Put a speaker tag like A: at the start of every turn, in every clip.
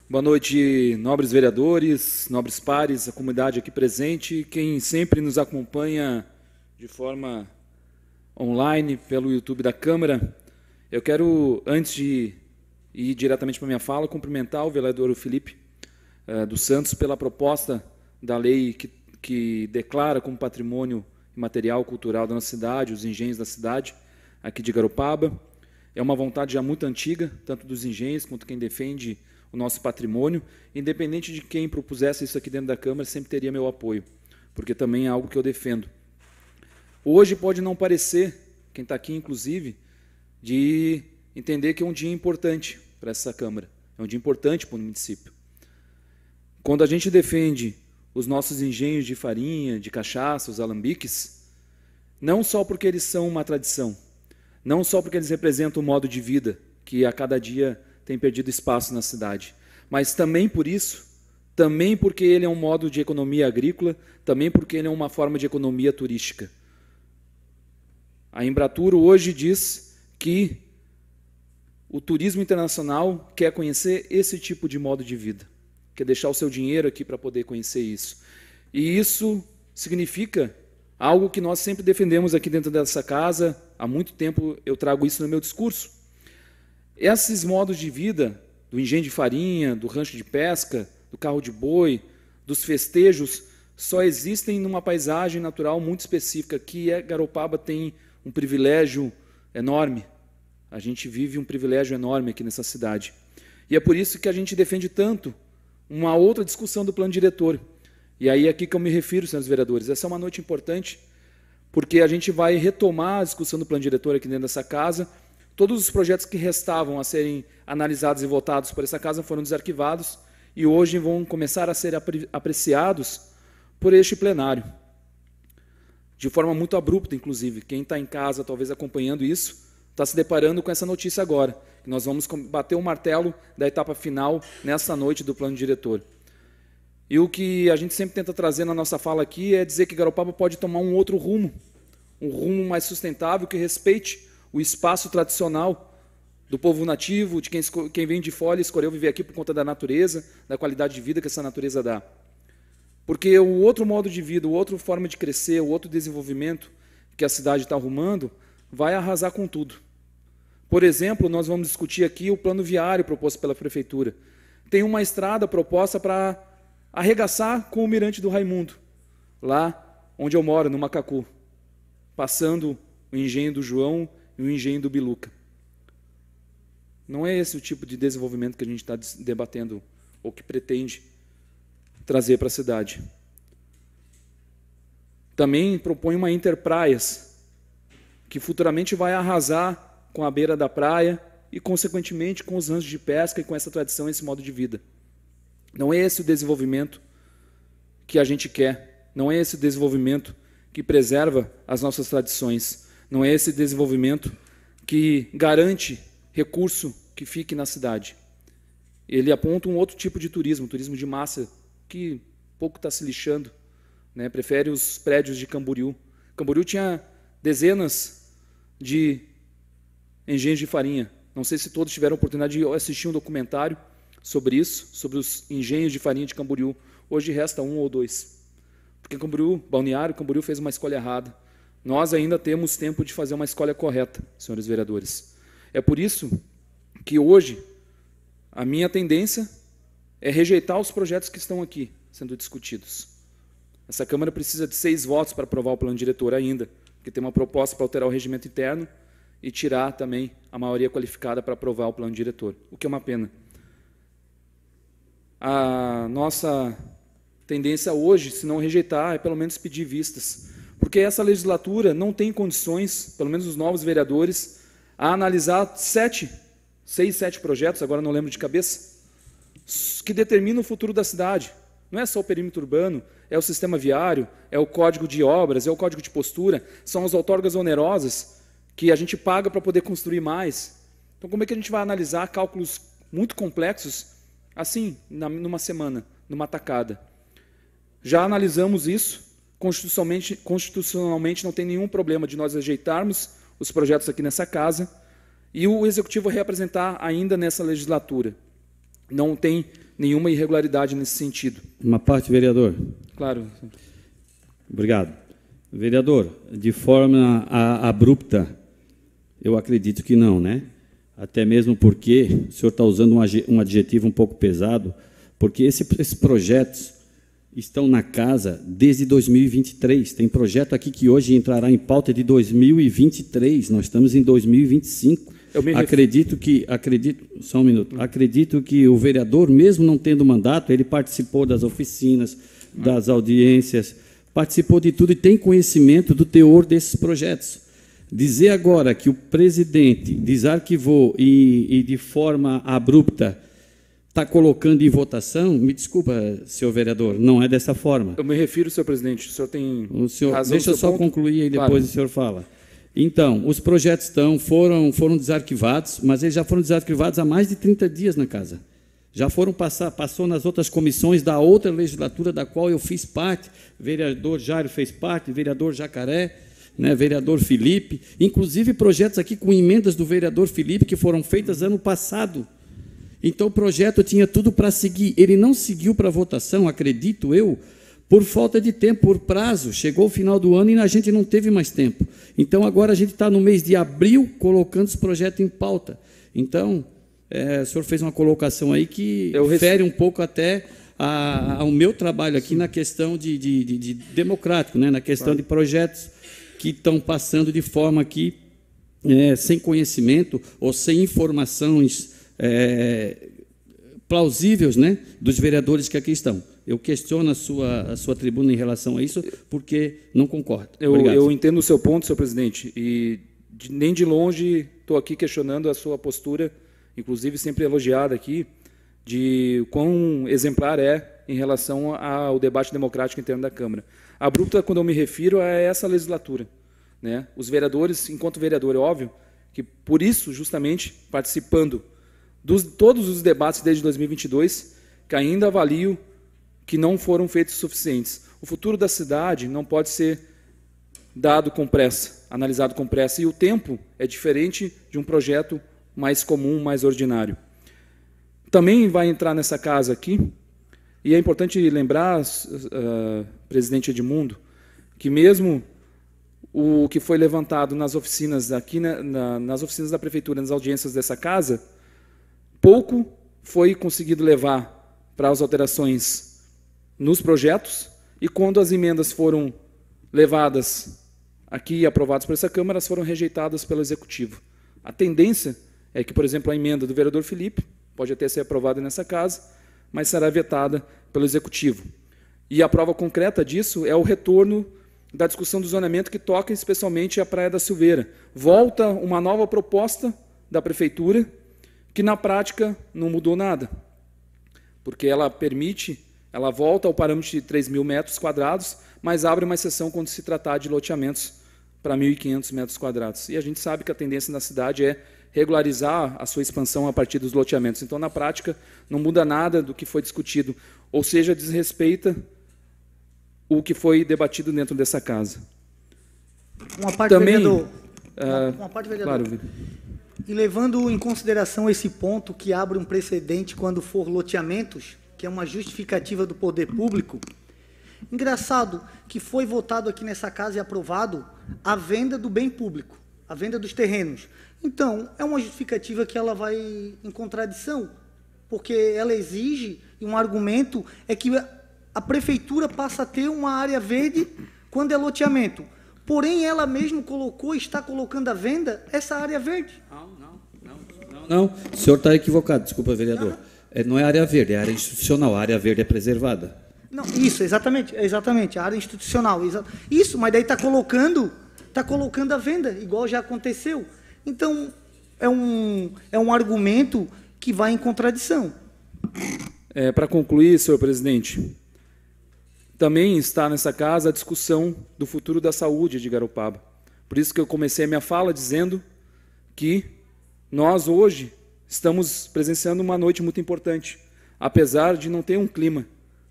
A: Boa noite, nobres vereadores, nobres pares, a comunidade aqui presente, quem sempre nos acompanha de forma online pelo YouTube da Câmara. Eu quero, antes de ir diretamente para a minha fala, cumprimentar o vereador Felipe dos Santos pela proposta da lei que declara como patrimônio imaterial cultural da nossa cidade, os engenhos da cidade, aqui de Garopaba. É uma vontade já muito antiga, tanto dos engenhos quanto quem defende o nosso patrimônio. Independente de quem propusesse isso aqui dentro da Câmara, sempre teria meu apoio, porque também é algo que eu defendo. Hoje pode não parecer, quem está aqui inclusive, de entender que é um dia importante para essa Câmara, é um dia importante para o município. Quando a gente defende os nossos engenhos de farinha, de cachaça, os alambiques, não só porque eles são uma tradição, não só porque eles representam um modo de vida que a cada dia tem perdido espaço na cidade, mas também por isso, também porque ele é um modo de economia agrícola, também porque ele é uma forma de economia turística. A Embratur hoje diz que o turismo internacional quer conhecer esse tipo de modo de vida, quer deixar o seu dinheiro aqui para poder conhecer isso. E isso significa algo que nós sempre defendemos aqui dentro dessa casa, há muito tempo eu trago isso no meu discurso. Esses modos de vida, do engenho de farinha, do rancho de pesca, do carro de boi, dos festejos, só existem numa paisagem natural muito específica, que Garopaba tem um privilégio enorme. A gente vive um privilégio enorme aqui nessa cidade. E é por isso que a gente defende tanto uma outra discussão do plano diretor. E aí é aqui que eu me refiro, senhores vereadores. Essa é uma noite importante, porque a gente vai retomar a discussão do plano diretor aqui dentro dessa casa. Todos os projetos que restavam a serem analisados e votados por essa casa foram desarquivados e hoje vão começar a ser apreciados por este plenário. De forma muito abrupta, inclusive. Quem está em casa, talvez acompanhando isso, está se deparando com essa notícia agora. Que nós vamos bater o martelo da etapa final nessa noite do plano diretor. E o que a gente sempre tenta trazer na nosta fala aqui é dizer que Garopaba pode tomar um outro rumo, um rumo mais sustentável, que respeite o espaço tradicional do povo nativo, de quem vem de fora e escolheu viver aqui por conta da natureza, da qualidade de vida que essa natureza dá. Porque o outro modo de vida, a outra forma de crescer, o outro desenvolvimento que a cidade está arrumando, vai arrasar com tudo. Por exemplo, nós vamos discutir aqui o plano viário proposto pela Prefeitura. Tem uma estrada proposta para arregaçar com o Mirante do Raimundo, lá onde eu moro, no Macacu, passando o engenho do João e o engenho do Biluca. Não é esse o tipo de desenvolvimento que a gente está debatendo ou que pretende trazer para a cidade. Também propõe uma Interpraias, que futuramente vai arrasar com a beira da praia e, consequentemente, com os ranchos de pesca e com essa tradição, esse modo de vida. Não é esse o desenvolvimento que a gente quer, não é esse o desenvolvimento que preserva as nossas tradições. Não é esse desenvolvimento que garante recurso que fique na cidade. Ele aponta um outro tipo de turismo, turismo de massa, que pouco está se lixando, né? Prefere os prédios de Camboriú. Camboriú tinha dezenas de engenhos de farinha. Não sei se todos tiveram a oportunidade de assistir um documentário sobre isso, sobre os engenhos de farinha de Camboriú. Hoje resta um ou dois. Porque Balneário Camboriú fez uma escolha errada. Nós ainda temos tempo de fazer uma escolha correta, senhores vereadores. É por isso que hoje a minha tendência é rejeitar os projetos que estão aqui sendo discutidos. Essa Câmara precisa de 6 votos para aprovar o plano diretor ainda, porque tem uma proposta para alterar o regimento interno e tirar também a maioria qualificada para aprovar o plano diretor, o que é uma pena. A nossa tendência hoje, se não rejeitar, é pelo menos pedir vistas, porque essa legislatura não tem condições, pelo menos os novos vereadores, a analisar 6, 7 projetos, agora não lembro de cabeça, que determinam o futuro da cidade. Não é só o perímetro urbano, é o sistema viário, é o código de obras, é o código de postura, são as outorgas onerosas que a gente paga para poder construir mais. Então, como é que a gente vai analisar cálculos muito complexos assim, numa semana, numa tacada? Já analisamos isso. Constitucionalmente não tem nenhum problema de nós rejeitarmos os projetos aqui nessa casa e o Executivo reapresentar ainda nessa legislatura. Não tem nenhuma irregularidade nesse sentido.
B: Uma parte, vereador.
A: Claro.
B: Obrigado. Vereador, de forma abrupta, eu acredito que não, né? Até mesmo porque o senhor está usando um adjetivo um pouco pesado, porque esses projetos estão na casa desde 2023. Tem projeto aqui que hoje entrará em pauta de 2023. Nós estamos em 2025. Acredito, só um minuto. Acredito que o vereador, mesmo não tendo mandato, ele participou das oficinas, das audiências, participou de tudo e tem conhecimento do teor desses projetos. Dizer agora que o presidente desarquivou e de forma abrupta está colocando em votação, me desculpa, senhor vereador, não é dessa forma.
A: Eu me refiro, senhor presidente, o senhor tem razão.
B: Deixa eu só concluir e depois o senhor fala. Então, os projetos foram desarquivados, mas eles já foram desarquivados há mais de 30 dias na casa. Já passou nas outras comissões da outra legislatura, da qual eu fiz parte, vereador Jairo fez parte, vereador Jacaré, né, vereador Felipe, inclusive projetos aqui com emendas do vereador Felipe, que foram feitas ano passado. Então, o projeto tinha tudo para seguir. Ele não seguiu para votação, acredito eu, por falta de tempo, por prazo. Chegou o final do ano e a gente não teve mais tempo. Então, agora a gente está no mês de abril colocando esse projeto em pauta. Então, o senhor fez uma colocação aí que refere um pouco até ao meu trabalho aqui na questão de democrático, né? Na questão de projetos que estão passando de forma aqui sem conhecimento ou sem informações plausíveis, né, dos vereadores que aqui estão. Eu questiono a sua tribuna em relação a isso, porque não concordo.
A: Eu entendo o seu ponto, senhor presidente, e nem de longe estou aqui questionando a sua postura, inclusive sempre elogiada aqui, de quão exemplar é em relação ao debate democrático interno da Câmara. Abrupta, quando eu me refiro a essa legislatura, né? Os vereadores, enquanto vereador, é óbvio que, por isso, justamente, participando todos os debates desde 2022, que ainda avalio que não foram feitos suficientes. O futuro da cidade não pode ser dado com pressa, analisado com pressa, e o tempo é diferente de um projeto mais comum, mais ordinário. Também vai entrar nessa casa aqui, e é importante lembrar, presidente Edmundo, que mesmo o que foi levantado nas oficinas aqui, nas oficinas da prefeitura, nas audiências dessa casa, pouco foi conseguido levar para as alterações nos projetos, e quando as emendas foram levadas aqui e aprovadas por essa Câmara, elas foram rejeitadas pelo Executivo. A tendência é que, por exemplo, a emenda do vereador Felipe pode até ser aprovada nessa casa, mas será vetada pelo Executivo. E a prova concreta disso é o retorno da discussão do zoneamento, que toca especialmente a Praia da Silveira. Volta uma nova proposta da Prefeitura, que na prática não mudou nada, porque ela volta ao parâmetro de 3.000 metros quadrados, mas abre uma exceção quando se tratar de loteamentos para 1.500 metros quadrados. E a gente sabe que a tendência na cidade é regularizar a sua expansão a partir dos loteamentos. Então, na prática, não muda nada do que foi discutido, ou seja, desrespeita o que foi debatido dentro dessa casa.
C: Uma parte, também, vereador. Uma parte, vereador.
A: Claro.
C: E levando em consideração esse ponto que abre um precedente quando for loteamentos, que é uma justificativa do poder público, engraçado que foi votado aqui nessa casa e aprovado a venda do bem público, a venda dos terrenos. Então, é uma justificativa que ela vai em contradição, porque ela exige, e um argumento é que a prefeitura passa a ter uma área verde quando é loteamento. Porém, ela mesma está colocando à venda essa área verde.
B: Não, o senhor está equivocado, desculpa, vereador. Não é área verde, é área institucional, a área verde é preservada.
C: Não, isso, exatamente, a área institucional. Isso, mas daí está colocando à venda, igual já aconteceu. Então, é um argumento que vai em contradição.
A: Para concluir, senhor presidente, também está nessa casa a discussão do futuro da saúde de Garopaba. Por isso que eu comecei a minha fala dizendo que nós hoje estamos presenciando uma noite muito importante, apesar de não ter um clima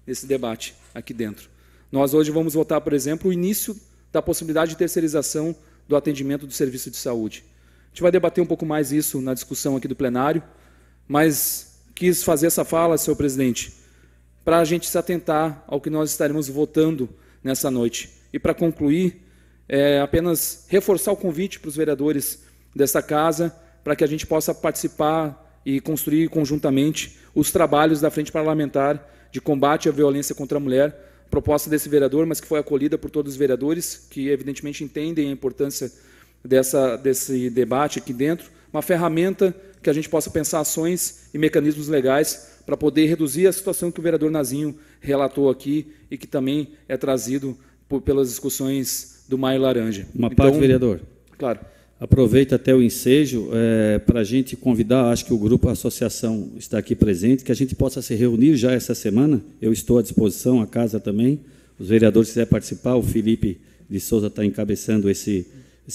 A: nesse debate aqui dentro. Nós hoje vamos votar, por exemplo, o início da possibilidade de terceirização do atendimento do serviço de saúde. A gente vai debater um pouco mais isso na discussão aqui do plenário, mas quis fazer essa fala, senhor presidente, para a gente se atentar ao que nós estaremos votando nessa noite. E para concluir, apenas reforçar o convite para os vereadores desta casa, para que a gente possa participar e construir conjuntamente os trabalhos da Frente Parlamentar de Combate à Violência contra a Mulher, proposta desse vereador, mas que foi acolhida por todos os vereadores, que evidentemente entendem a importância desse debate aqui dentro, uma ferramenta que a gente possa pensar ações e mecanismos legais para poder reduzir a situação que o vereador Nazinho relatou aqui e que também é trazido pelas discussões do Maio Laranja.
B: Uma parte, vereador.
A: Claro.
B: Aproveita até o ensejo para a gente convidar, acho que o grupo, a associação está aqui presente, que a gente possa se reunir já essa semana. Eu estou à disposição, a casa também. Os vereadores quiserem participar, o Felipe de Souza está encabeçando esse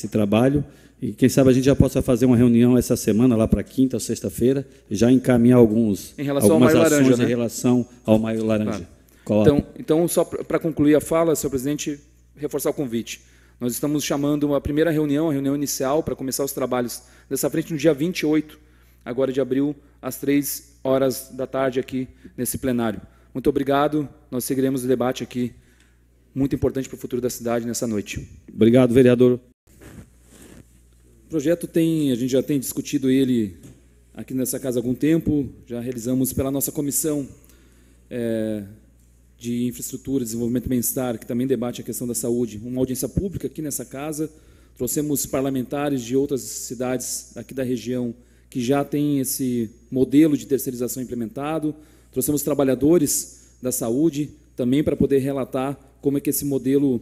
B: trabalho. E quem sabe a gente já possa fazer uma reunião essa semana, lá para quinta ou sexta-feira, e já encaminhar algumas ações laranja, né? Em relação ao Maio Laranja.
A: Claro. Então, só para concluir a fala, senhor presidente, reforçar o convite. Nós estamos chamando a primeira reunião, a reunião inicial, para começar os trabalhos dessa frente no dia 28, agora de abril, às 15h aqui nesse plenário. Muito obrigado, nós seguiremos o debate aqui, muito importante para o futuro da cidade nessa noite.
B: Obrigado, vereador.
A: O projeto a gente já tem discutido ele aqui nessa casa há algum tempo, já realizamos pela nossa comissão de Infraestrutura, Desenvolvimento e Bem-Estar, que também debate a questão da saúde, uma audiência pública aqui nessa casa, trouxemos parlamentares de outras cidades aqui da região que já têm esse modelo de terceirização implementado, trouxemos trabalhadores da saúde também para poder relatar como é que esse modelo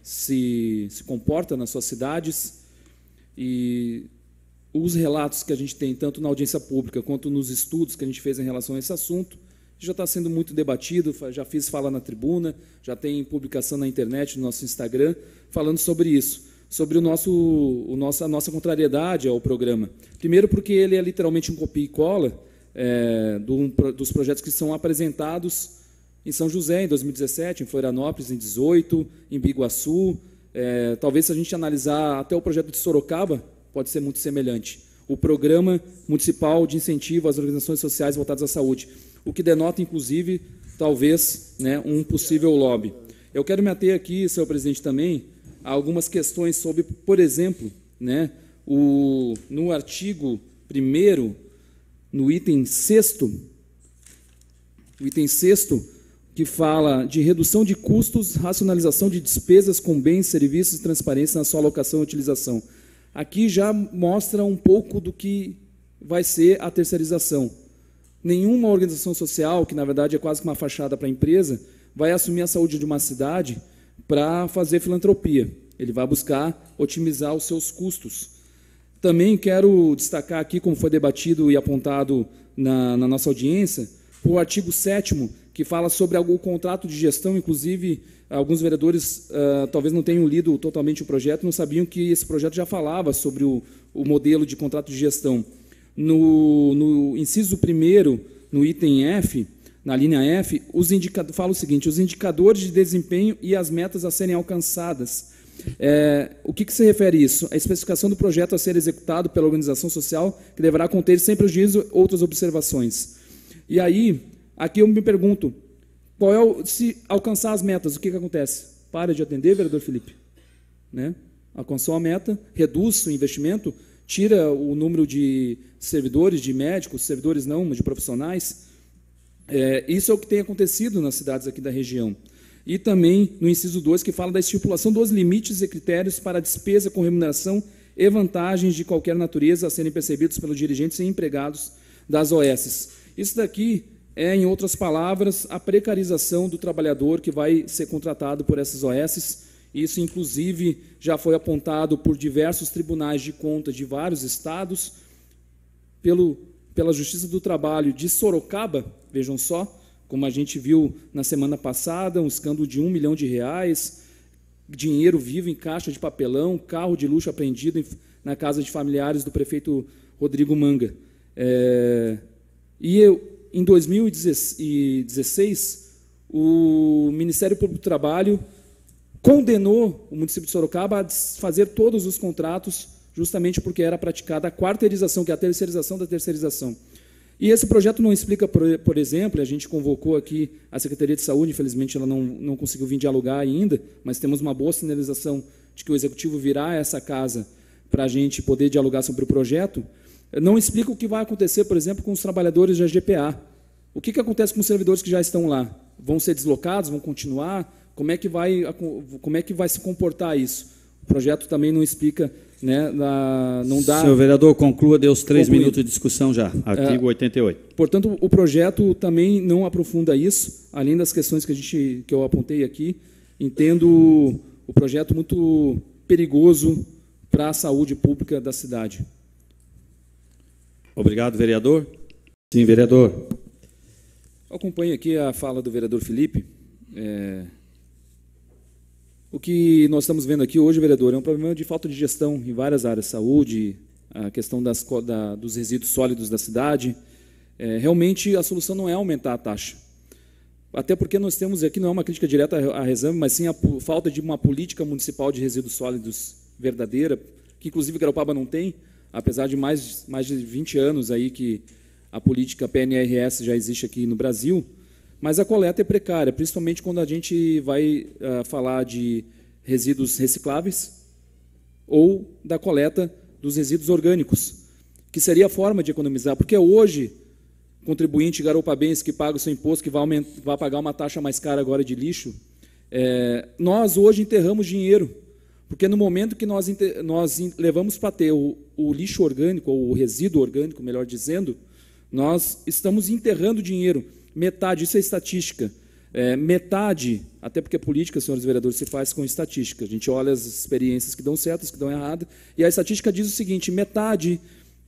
A: se comporta nas suas cidades, e os relatos que a gente tem, tanto na audiência pública quanto nos estudos que a gente fez em relação a esse assunto, já está sendo muito debatido, já fiz fala na tribuna, já tem publicação na internet, no nosso Instagram, falando sobre isso, sobre a nossa contrariedade ao programa. Primeiro porque ele é literalmente um copia e cola dos projetos que são apresentados em São José, em 2017, em Florianópolis, em 2018, em Biguaçu. Talvez, se a gente analisar até o projeto de Sorocaba, pode ser muito semelhante. O Programa Municipal de Incentivo às Organizações Sociais Voltadas à Saúde, o que denota, inclusive, talvez, um possível lobby. Eu quero me ater aqui, senhor presidente, também, a algumas questões sobre, por exemplo, no artigo 1º, no item 6º, que fala de redução de custos, racionalização de despesas com bens, serviços e transparência na sua alocação e utilização. Aqui já mostra um pouco do que vai ser a terceirização. Nenhuma organização social, que na verdade é quase que uma fachada para a empresa, vai assumir a saúde de uma cidade para fazer filantropia. Ele vai buscar otimizar os seus custos. Também quero destacar aqui, como foi debatido e apontado na nossa audiência, o artigo 7º, que fala sobre o contrato de gestão. Inclusive, alguns vereadores talvez não tenham lido totalmente o projeto, não sabiam que esse projeto já falava sobre o modelo de contrato de gestão. No inciso 1º, no item F, na linha F, fala o seguinte: os indicadores de desempenho e as metas a serem alcançadas. O que se refere a isso? A especificação do projeto a ser executado pela organização social, que deverá conter, sem prejuízo, outras observações. E aí, aqui eu me pergunto, se alcançar as metas, o que acontece? Para de atender, vereador Felipe? Alcançou a meta, reduz o investimento, tira o número de servidores, de médicos, servidores não, de profissionais. Isso é o que tem acontecido nas cidades aqui da região. E também no inciso 2, que fala da estipulação dos limites e critérios para a despesa com remuneração e vantagens de qualquer natureza a serem percebidos pelos dirigentes e empregados das OS. Isso daqui em outras palavras, a precarização do trabalhador que vai ser contratado por essas OS. Isso, inclusive, já foi apontado por diversos tribunais de contas de vários estados, pela Justiça do Trabalho de Sorocaba, vejam só, como a gente viu na semana passada, um escândalo de R$1 milhão, dinheiro vivo em caixa de papelão, carro de luxo apreendido na casa de familiares do prefeito Rodrigo Manga. Em 2016, o Ministério Público do Trabalho condenou o município de Sorocaba a desfazer todos os contratos, justamente porque era praticada a quarteirização, que é a terceirização da terceirização. E esse projeto não explica, por exemplo, a gente convocou aqui a Secretaria de Saúde, infelizmente ela não conseguiu vir dialogar ainda, mas temos uma boa sinalização de que o Executivo virá a essa casa para a gente poder dialogar sobre o projeto. Não explica o que vai acontecer, por exemplo, com os trabalhadores da GPA. O que acontece com os servidores que já estão lá? Vão ser deslocados? Vão continuar? Como é que vai se comportar isso? O projeto também não explica, né, não dá...
B: Senhor vereador, conclua, deu os 3 minutos de discussão já, artigo 88.
A: Portanto, o projeto também não aprofunda isso, além das questões que eu apontei aqui. Entendo o projeto muito perigoso para a saúde pública da cidade.
B: Obrigado, vereador. Sim, vereador.
A: Eu acompanho aqui a fala do vereador Felipe. O que nós estamos vendo aqui hoje, vereador, é um problema de falta de gestão em várias áreas, saúde, a questão dos resíduos sólidos da cidade. Realmente, a solução não é aumentar a taxa. Até porque nós temos aqui, não é uma crítica direta à Resame, mas sim a falta de uma política municipal de resíduos sólidos verdadeira, que inclusive Garopaba não tem, apesar de mais de 20 anos aí que a política PNRS já existe aqui no Brasil. Mas a coleta é precária, principalmente quando a gente vai falar de resíduos recicláveis ou da coleta dos resíduos orgânicos, que seria a forma de economizar, porque hoje, contribuinte garopabense que paga o seu imposto, que vai pagar uma taxa mais cara agora de lixo, nós hoje enterramos dinheiro, porque no momento que nós levamos para ter o lixo orgânico, ou o resíduo orgânico, melhor dizendo, nós estamos enterrando dinheiro. Metade, isso é estatística, metade, até porque a política, senhores vereadores, se faz com estatística. A gente olha as experiências que dão certo, as que dão errado, e a estatística diz o seguinte: metade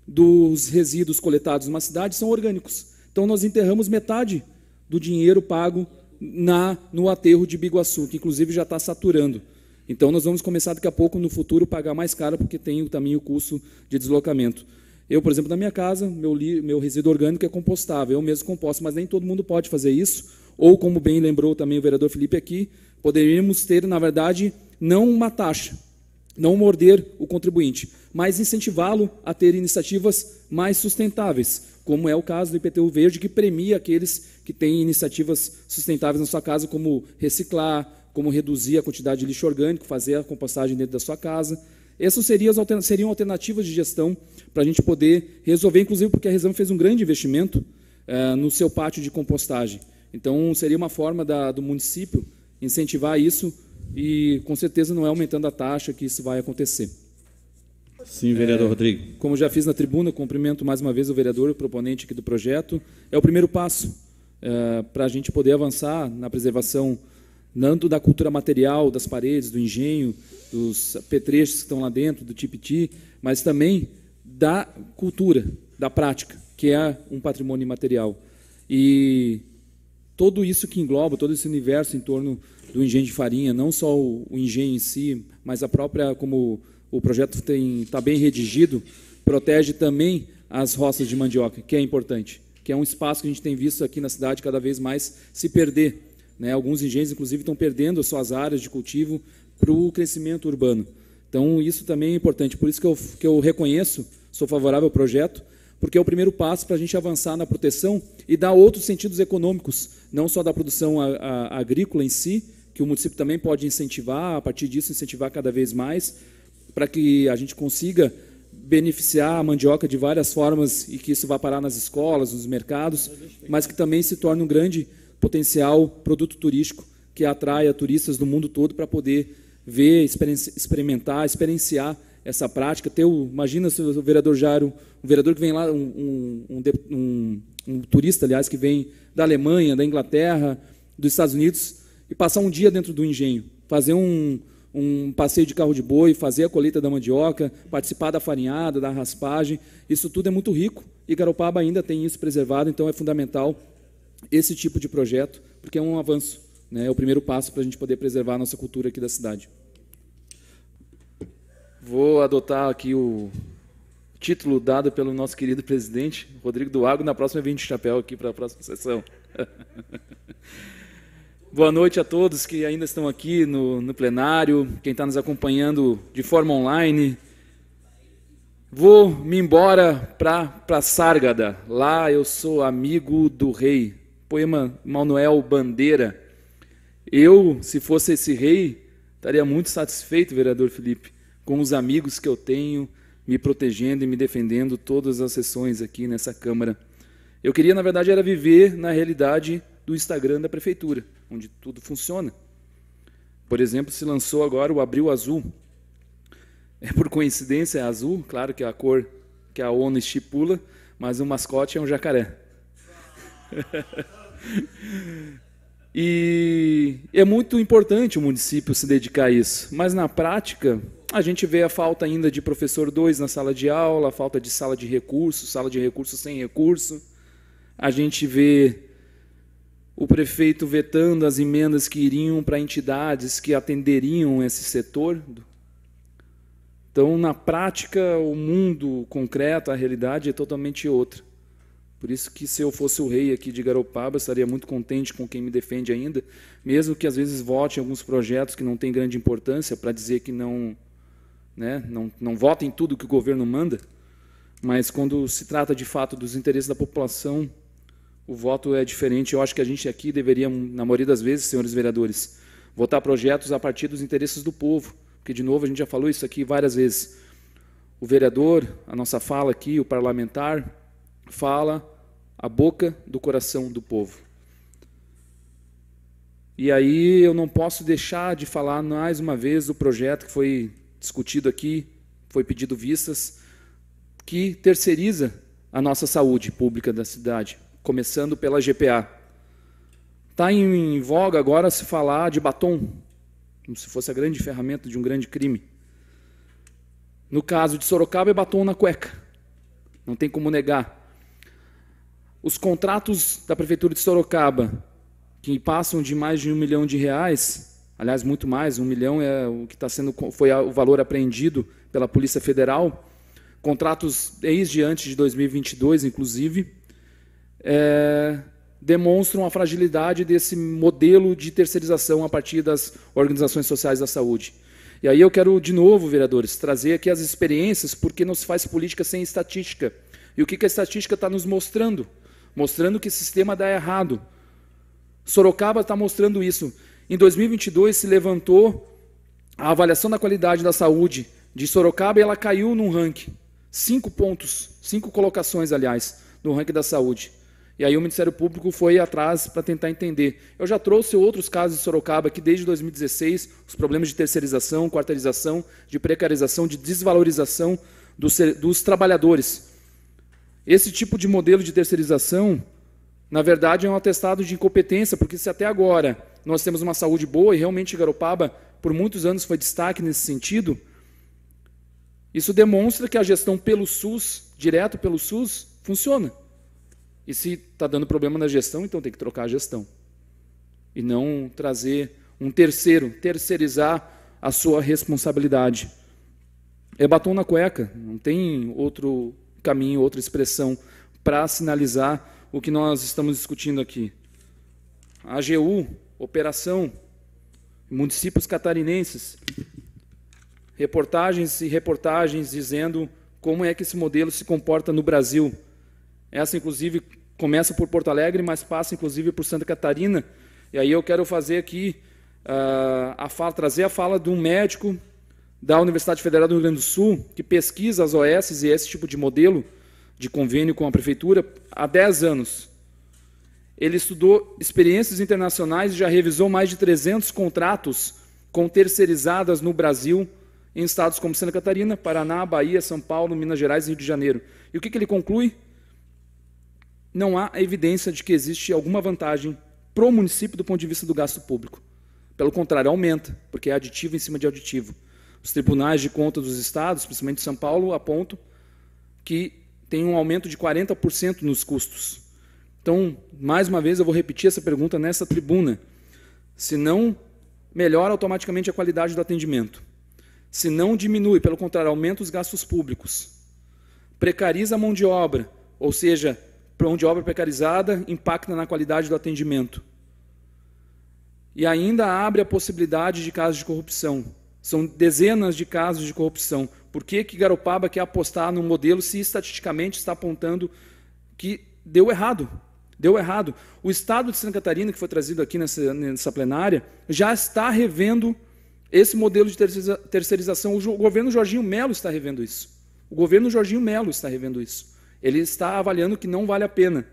A: dos resíduos coletados numa cidade são orgânicos. Então, nós enterramos metade do dinheiro pago no aterro de Biguaçu, que inclusive já está saturando. Então, nós vamos começar daqui a pouco, no futuro, pagar mais caro, porque tem também o custo de deslocamento. Eu, por exemplo, na minha casa, meu resíduo orgânico é compostável, eu mesmo composto, mas nem todo mundo pode fazer isso. Ou, como bem lembrou também o vereador Felipe aqui, poderíamos ter, na verdade, não uma taxa, não morder o contribuinte, mas incentivá-lo a ter iniciativas mais sustentáveis, como é o caso do IPTU Verde, que premia aqueles que têm iniciativas sustentáveis na sua casa, como reciclar, como reduzir a quantidade de lixo orgânico, fazer a compostagem dentro da sua casa. Essas seriam alternativas de gestão para a gente poder resolver, inclusive porque a Resame fez um grande investimento no seu pátio de compostagem. Então, seria uma forma do município incentivar isso e, com certeza, não é aumentando a taxa que isso vai acontecer.
B: Sim, vereador Rodrigo.
A: Como já fiz na tribuna, cumprimento mais uma vez o vereador, o proponente aqui do projeto. É o primeiro passo para a gente poder avançar na preservação tanto da cultura material, das paredes, do engenho, dos apetrechos que estão lá dentro, do tipiti, mas também da cultura, da prática, que é um patrimônio imaterial. E tudo isso que engloba, todo esse universo em torno do engenho de farinha, não só o engenho em si, mas a própria, como o projeto está bem redigido, protege também as roças de mandioca, que é importante, que é um espaço que a gente tem visto aqui na cidade cada vez mais se perder. Alguns engenhos, inclusive, estão perdendo as suas áreas de cultivo para o crescimento urbano. Então, isso também é importante. Por isso que eu reconheço, sou favorável ao projeto, porque é o primeiro passo para a gente avançar na proteção e dar outros sentidos econômicos, não só da produção agrícola em si, que o município também pode incentivar, a partir disso, incentivar cada vez mais, para que a gente consiga beneficiar a mandioca de várias formas e que isso vá parar nas escolas, nos mercados, mas que também se torne um grande potencial produto turístico que atraia turistas do mundo todo para poder ver, experimentar, experienciar essa prática. Imagina se o vereador Jairo, um vereador que vem lá, um turista, aliás, que vem da Alemanha, da Inglaterra, dos Estados Unidos, e passar um dia dentro do engenho, fazer um passeio de carro de boi, fazer a colheita da mandioca, participar da farinhada, da raspagem. Isso tudo é muito rico e Garopaba ainda tem isso preservado, então é fundamental esse tipo de projeto, porque é um avanço, é o primeiro passo para a gente poder preservar a nossa cultura aqui da cidade. Vou adotar aqui o título dado pelo nosso querido presidente, Rodrigo Duago, na próxima eu venho de chapéu aqui para a próxima sessão. Boa noite a todos que ainda estão aqui no plenário, quem está nos acompanhando de forma online. Vou me embora para Sárgada, lá eu sou amigo do rei. Poema Manuel Bandeira. Eu, se fosse esse rei, estaria muito satisfeito, vereador Felipe, com os amigos que eu tenho, me protegendo e me defendendo todas as sessões aqui nessa Câmara. Eu queria, na verdade, era viver na realidade do Instagram da Prefeitura, onde tudo funciona. Por exemplo, se lançou agora o Abril Azul. É por coincidência azul, claro que é a cor que a ONU estipula, mas o mascote é um jacaré. E é muito importante o município se dedicar a isso, mas na prática a gente vê a falta ainda de professor 2 na sala de aula, a falta de sala de recursos sem recurso. A gente vê o prefeito vetando as emendas que iriam para entidades que atenderiam esse setor. Então, na prática, o mundo concreto, a realidade é totalmente outra. Por isso que, se eu fosse o rei aqui de Garopaba, eu estaria muito contente com quem me defende ainda, mesmo que às vezes vote em alguns projetos que não têm grande importância, para dizer que não votem em tudo que o governo manda, mas quando se trata de fato dos interesses da população, o voto é diferente. Eu acho que a gente aqui deveria, na maioria das vezes, senhores vereadores, votar projetos a partir dos interesses do povo. Porque, de novo, a gente já falou isso aqui várias vezes. O vereador, a nossa fala aqui, o parlamentar, fala a boca do coração do povo. E aí eu não posso deixar de falar mais uma vez do projeto que foi discutido aqui, foi pedido vistas, que terceiriza a nossa saúde pública da cidade, começando pela GPA. Está em voga agora se falar de batom, como se fosse a grande ferramenta de um grande crime. No caso de Sorocaba, é batom na cueca. Não tem como negar. Os contratos da Prefeitura de Sorocaba, que passam de mais de R$1 milhão, aliás, muito mais, 1 milhão é o que foi o valor apreendido pela Polícia Federal, contratos desde antes de 2022, inclusive, demonstram a fragilidade desse modelo de terceirização a partir das organizações sociais da saúde. E aí eu quero, de novo, vereadores, trazer aqui as experiências, porque não se faz política sem estatística. E o que a estatística está nos mostrando? Mostrando que esse sistema dá errado. Sorocaba está mostrando isso. Em 2022 se levantou a avaliação da qualidade da saúde de Sorocaba e ela caiu num ranking. 5 pontos, 5 colocações, aliás, no ranking da saúde. E aí o Ministério Público foi atrás para tentar entender. Eu já trouxe outros casos de Sorocaba que desde 2016, os problemas de terceirização, quarteirização, de precarização, de desvalorização dos trabalhadores. Esse tipo de modelo de terceirização, na verdade, é um atestado de incompetência, porque se até agora nós temos uma saúde boa, e realmente Garopaba, por muitos anos, foi destaque nesse sentido, isso demonstra que a gestão pelo SUS, direto pelo SUS, funciona. E se está dando problema na gestão, então tem que trocar a gestão. E não trazer um terceirizar a sua responsabilidade. É batom na cueca, não tem outro caminho, outra expressão para sinalizar o que nós estamos discutindo aqui. A AGU, operação, municípios catarinenses, reportagens e reportagens dizendo como é que esse modelo se comporta no Brasil. Essa, inclusive, começa por Porto Alegre, mas passa, inclusive, por Santa Catarina. E aí eu quero fazer aqui, trazer a fala de um médico da Universidade Federal do Rio Grande do Sul, que pesquisa as OS e esse tipo de modelo de convênio com a Prefeitura há 10 anos. Ele estudou experiências internacionais e já revisou mais de 300 contratos com terceirizadas no Brasil, em estados como Santa Catarina, Paraná, Bahia, São Paulo, Minas Gerais e Rio de Janeiro. E o que ele conclui? Não há evidência de que existe alguma vantagem para o município do ponto de vista do gasto público. Pelo contrário, aumenta, porque é aditivo em cima de aditivo. Os tribunais de contas dos estados, principalmente de São Paulo, apontam que tem um aumento de 40% nos custos. Então, mais uma vez, eu vou repetir essa pergunta nessa tribuna. Se não melhora automaticamente a qualidade do atendimento, se não diminui, pelo contrário, aumenta os gastos públicos, precariza a mão de obra, ou seja, mão de obra precarizada impacta na qualidade do atendimento. E ainda abre a possibilidade de casos de corrupção. São dezenas de casos de corrupção. Por que Garopaba quer apostar num modelo se estatisticamente está apontando que deu errado? Deu errado. O Estado de Santa Catarina, que foi trazido aqui nessa plenária, já está revendo esse modelo de terceirização. O governo Jorginho Melo está revendo isso. O governo Jorginho Melo está revendo isso. Ele está avaliando que não vale a pena,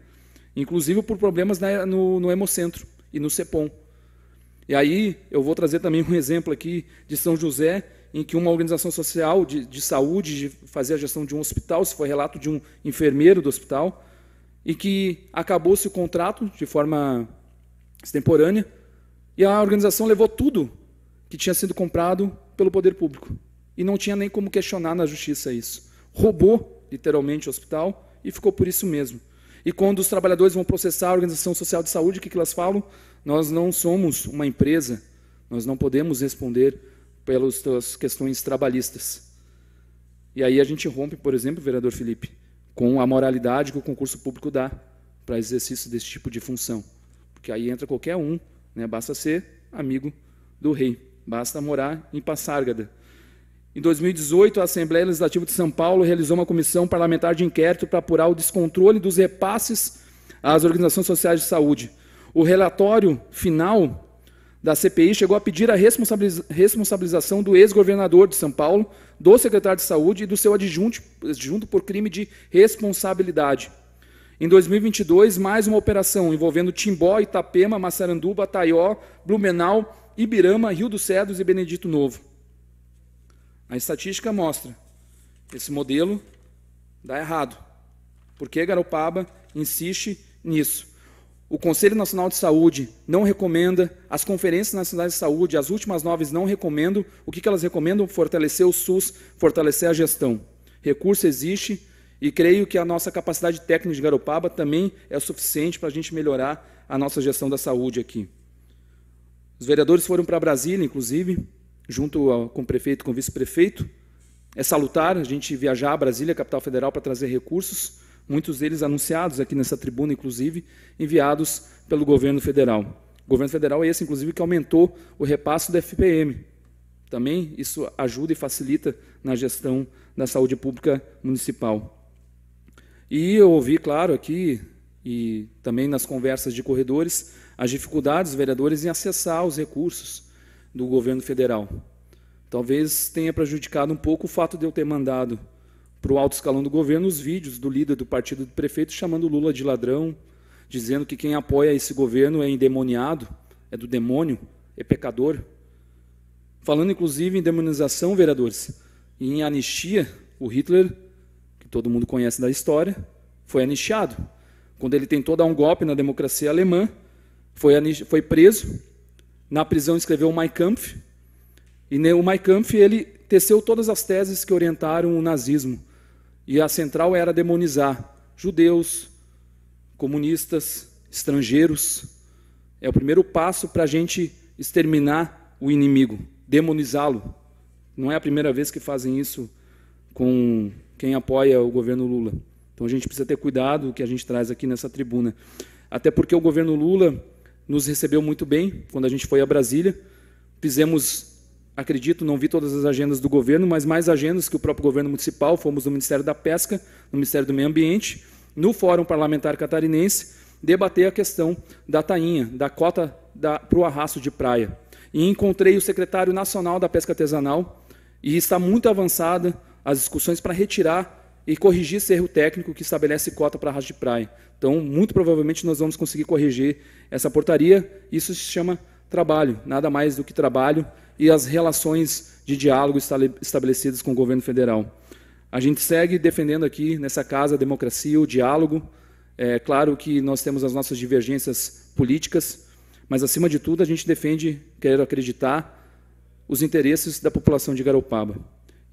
A: inclusive por problemas no Hemocentro e no CEPOM. E aí eu vou trazer também um exemplo aqui de São José, em que uma organização social de saúde fazia a gestão de um hospital, isso foi relato de um enfermeiro do hospital, e que acabou-se o contrato de forma extemporânea, e a organização levou tudo que tinha sido comprado pelo poder público. E não tinha nem como questionar na justiça isso. Roubou, literalmente, o hospital e ficou por isso mesmo. E quando os trabalhadores vão processar a Organização Social de Saúde, o que elas falam? Nós não somos uma empresa, nós não podemos responder pelas questões trabalhistas. E aí a gente rompe, por exemplo, vereador Felipe, com a moralidade que o concurso público dá para exercício desse tipo de função. Porque aí entra qualquer um, né? Basta ser amigo do rei, basta morar em Passárgada. Em 2018, a Assembleia Legislativa de São Paulo realizou uma comissão parlamentar de inquérito para apurar o descontrole dos repasses às organizações sociais de saúde. O relatório final da CPI chegou a pedir a responsabilização do ex-governador de São Paulo, do secretário de Saúde e do seu adjunto por crime de responsabilidade. Em 2022, mais uma operação envolvendo Timbó, Itapema, Massaranduba, Taió, Blumenau, Ibirama, Rio dos Cedros e Benedito Novo. A estatística mostra que esse modelo dá errado. Por que Garopaba insiste nisso? O Conselho Nacional de Saúde não recomenda, as conferências nacionais de saúde, as últimas 9 não recomendam. O que elas recomendam? Fortalecer o SUS, fortalecer a gestão. Recurso existe e creio que a nossa capacidade técnica de Garopaba também é o suficiente para a gente melhorar a nossa gestão da saúde aqui. Os vereadores foram para Brasília, inclusive, junto com o prefeito, com o vice-prefeito. É salutar a gente viajar a Brasília, capital federal, para trazer recursos, muitos deles anunciados aqui nessa tribuna, inclusive, enviados pelo governo federal. O governo federal é esse, inclusive, que aumentou o repasse do FPM. Também isso ajuda e facilita na gestão da saúde pública municipal. E eu ouvi, claro, aqui, e também nas conversas de corredores, as dificuldades dos vereadores em acessar os recursos do governo federal. Talvez tenha prejudicado um pouco o fato de eu ter mandado para o alto escalão do governo os vídeos do líder do partido do prefeito chamando Lula de ladrão, dizendo que quem apoia esse governo é endemoniado, é do demônio, é pecador. Falando, inclusive, em demonização, vereadores, e em anistia, o Hitler, que todo mundo conhece da história, foi anistiado. Quando ele tentou dar um golpe na democracia alemã, foi preso, na prisão escreveu o Mein Kampf, e o Mein Kampf ele teceu todas as teses que orientaram o nazismo. E a central era demonizar judeus, comunistas, estrangeiros. É o primeiro passo para a gente exterminar o inimigo, demonizá-lo. Não é a primeira vez que fazem isso com quem apoia o governo Lula. Então a gente precisa ter cuidado com o que a gente traz aqui nessa tribuna. Até porque o governo Lula nos recebeu muito bem quando a gente foi a Brasília. Fizemos, acredito, não vi todas as agendas do governo, mas mais agendas que o próprio governo municipal. Fomos no Ministério da Pesca, no Ministério do Meio Ambiente, no Fórum Parlamentar Catarinense, debater a questão da tainha, da cota para o arrasto de praia. E encontrei o secretário nacional da Pesca Artesanal e está muito avançada as discussões para retirar e corrigir esse erro técnico que estabelece cota para arrasto de praia. Então, muito provavelmente, nós vamos conseguir corrigir essa portaria. Isso se chama trabalho, nada mais do que trabalho e as relações de diálogo estabelecidas com o governo federal. A gente segue defendendo aqui, nessa casa, a democracia, o diálogo. É claro que nós temos as nossas divergências políticas, mas, acima de tudo, a gente defende, quero acreditar, os interesses da população de Garopaba.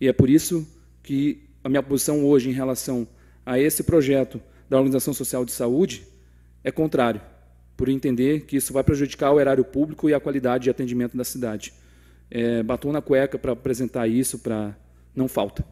A: E é por isso que a minha posição hoje em relação a esse projeto da Organização Social de Saúde é contrário, por entender que isso vai prejudicar o erário público e a qualidade de atendimento da cidade. Batom na cueca para apresentar isso, não falta.